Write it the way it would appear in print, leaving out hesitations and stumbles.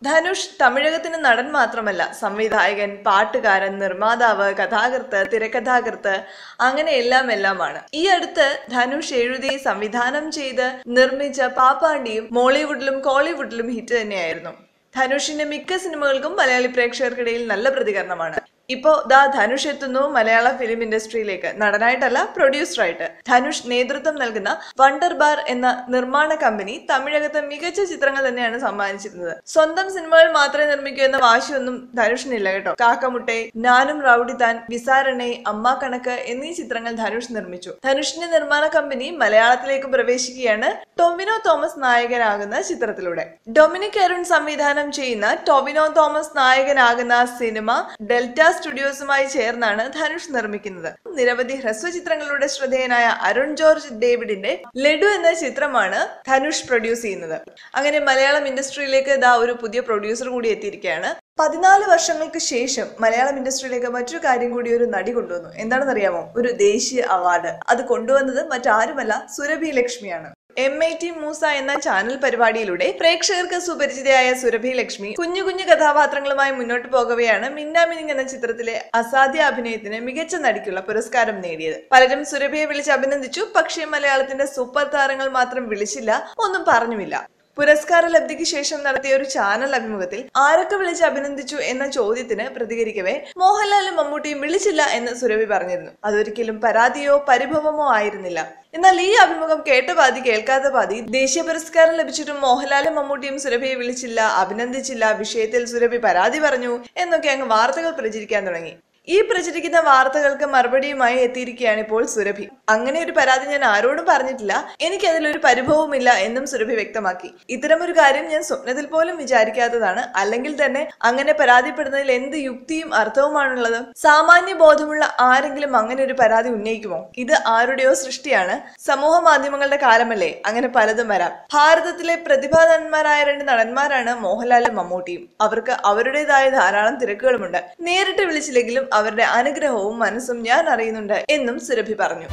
ധനുഷ് തമിഴകത്തിന് നടൻ മാത്രമല്ല, സംവിധായകൻ, പാട്ടുകാരൻ, നിർമ്മാതാവ്, കഥാകൃത്ത്, തിരക്കഥാകൃത്ത്, അങ്ങനെ എല്ലാമാണ്. ഈ അടുത്ത് ധനുഷ് എഴുതി സംവിധാനം ചെയ്ത് നിർമ്മിച്ച പാപ്പാണ്ടിയും മോളിവുഡിലും കോളിവുഡിലും ഹിറ്റ് തന്നെയായിരുന്നു. ധനുഷിന്റെ മിക്ക സിനിമകൾക്കും മലയാളി പ്രേക്ഷകർക്കിടയിൽ നല്ല പ്രതികരണമാണ്. ഇപ്പോ ധനുഷ് എത്തുന്നു മലയാള ഫിലിം ഇൻഡസ്ട്രിയിലേക്ക്. നടനായിട്ടല്ല, പ്രൊഡ്യൂസറായിട്ട്. ധനുഷ് നേതൃത്വം നൽകുന്ന വണ്ടർ ബാർ എന്ന നിർമ്മാണ കമ്പനി തമിഴകത്ത് മികച്ച ചിത്രങ്ങൾ തന്നെയാണ് സമ്മാനിച്ചിരുന്നത്. സ്വന്തം സിനിമകൾ മാത്രമേ നിർമ്മിക്കൂ എന്ന വാശിയൊന്നും ധനുഷിനില്ല കേട്ടോ. കാക്കമുട്ടെ, ഞാനും റൌഡി താൻ, വിസാരണെ, അമ്മ കണക്ക് എന്നീ ചിത്രങ്ങൾ ധനുഷ് നിർമ്മിച്ചു. ധനുഷിന്റെ നിർമ്മാണ കമ്പനി മലയാളത്തിലേക്ക് പ്രവേശിക്കുകയാണ് ടൊവിനോ തോമസ് നായകനാകുന്ന ചിത്രത്തിലൂടെ. ഡൊമിനിക് അരുൺ സംവിധാനം ചെയ്യുന്ന ടൊവിനോ തോമസ് നായകനാകുന്ന സിനിമ ഡെൽറ്റ സ്റ്റുഡിയോസുമായി ചേർന്നാണ് ധനുഷ് നിർമ്മിക്കുന്നത്. നിരവധി ഹ്രസ്വചിത്രങ്ങളുടെ ശ്രദ്ധേയനായ അരുൺ ജോർജ് ഡേവിഡിന്റെ ലഡു എന്ന ചിത്രമാണ് ധനുഷ് പ്രൊഡ്യൂസ് ചെയ്യുന്നത്. അങ്ങനെ മലയാളം ഇൻഡസ്ട്രിയിലേക്ക് ഒരു പുതിയ പ്രൊഡ്യൂസർ കൂടി എത്തിയിരിക്കുകയാണ്. 14 വർഷങ്ങൾക്ക് ശേഷം മലയാളം ഇൻഡസ്ട്രിയിലേക്ക് മറ്റൊരു കാര്യം കൂടി ഒരു നടി കൊണ്ടുവന്നു. എന്താണെന്നറിയാമോ? ഒരു ദേശീയ അവാർഡ്. അത് കൊണ്ടുവന്നത് മറ്റാരുമല്ല, സുരഭി ലക്ഷ്മിയാണ്. MIT മൂസ എന്ന ചാനൽ പരിപാടിയിലൂടെ പ്രേക്ഷകർക്ക് സുപരിചിതയായ സുരഭി ലക്ഷ്മി കുഞ്ഞു കുഞ്ഞു കഥാപാത്രങ്ങളുമായി മുന്നോട്ട് പോകവെയാണ് മിന്നാമിനിങ് എന്ന ചിത്രത്തിലെ അസാധ്യ അഭിനയത്തിന് മികച്ച നടിക്കുള്ള പുരസ്കാരം നേടിയത്. പലരും സുരഭിയെ വിളിച്ച് അഭിനന്ദിച്ചു. പക്ഷേ മലയാളത്തിന്റെ സൂപ്പർ താരങ്ങൾ മാത്രം വിളിച്ചില്ല, ഒന്നും പറഞ്ഞുമില്ല. പുരസ്കാര ലബ്ധിക്ക് ശേഷം നടത്തിയ ഒരു ചാനൽ അഭിമുഖത്തിൽ ആരൊക്കെ വിളിച്ച് അഭിനന്ദിച്ചു എന്ന ചോദ്യത്തിന് പ്രതികരിക്കവേ മോഹൻലാലും മമ്മൂട്ടിയും വിളിച്ചില്ല എന്ന് സുരഭി പറഞ്ഞിരുന്നു. അതൊരിക്കലും പരാതിയോ പരിഭവമോ ആയിരുന്നില്ല. എന്നാൽ ഈ അഭിമുഖം കേട്ട പാതി കേൾക്കാത്ത പാതി ദേശീയ പുരസ്കാരം ലഭിച്ചിട്ടും മോഹൻലാലും മമ്മൂട്ടിയും സുരഭിയെ വിളിച്ചില്ല, അഭിനന്ദിച്ചില്ല, വിഷയത്തിൽ സുരഭി പരാതി പറഞ്ഞു എന്നൊക്കെ അങ്ങ് വാർത്തകൾ പ്രചരിക്കാൻ തുടങ്ങി. ഈ പ്രചരിക്കുന്ന വാർത്തകൾക്ക് മറുപടിയുമായി എത്തിയിരിക്കുകയാണ് ഇപ്പോൾ സുരഭി. അങ്ങനെ ഒരു പരാതി ഞാൻ ആരോടും പറഞ്ഞിട്ടില്ല, എനിക്ക് അതിലൊരു പരിഭവമില്ല എന്നും സുരഭി വ്യക്തമാക്കി. ഇത്തരമൊരു കാര്യം ഞാൻ സ്വപ്നത്തിൽ പോലും വിചാരിക്കാത്തതാണ്. അല്ലെങ്കിൽ തന്നെ അങ്ങനെ പരാതിപ്പെടുന്നതിൽ എന്ത് യുക്തിയും അർത്ഥവുമാണുള്ളത്? സാമാന്യ ബോധമുള്ള ആരെങ്കിലും അങ്ങനെ ഒരു പരാതി ഉന്നയിക്കുമോ? ഇത് ആരുടെയോ സൃഷ്ടിയാണ്. സമൂഹ മാധ്യമങ്ങളുടെ കാലമല്ലേ, അങ്ങനെ പലതും വരാം. ഭാരതത്തിലെ പ്രതിഭാധനന്മാരായ 2 നടന്മാരാണ് മോഹൻലാലും മമ്മൂട്ടിയും. അവർക്ക് അവരുടേതായ ധാരാളം തിരക്കുകളുമുണ്ട്. നേരിട്ട് വിളിച്ചില്ലെങ്കിലും അവരുടെ അനുഗ്രഹവും മനസ്സും ഞാൻ അറിയുന്നുണ്ട് എന്നും സുരഭി പറഞ്ഞു.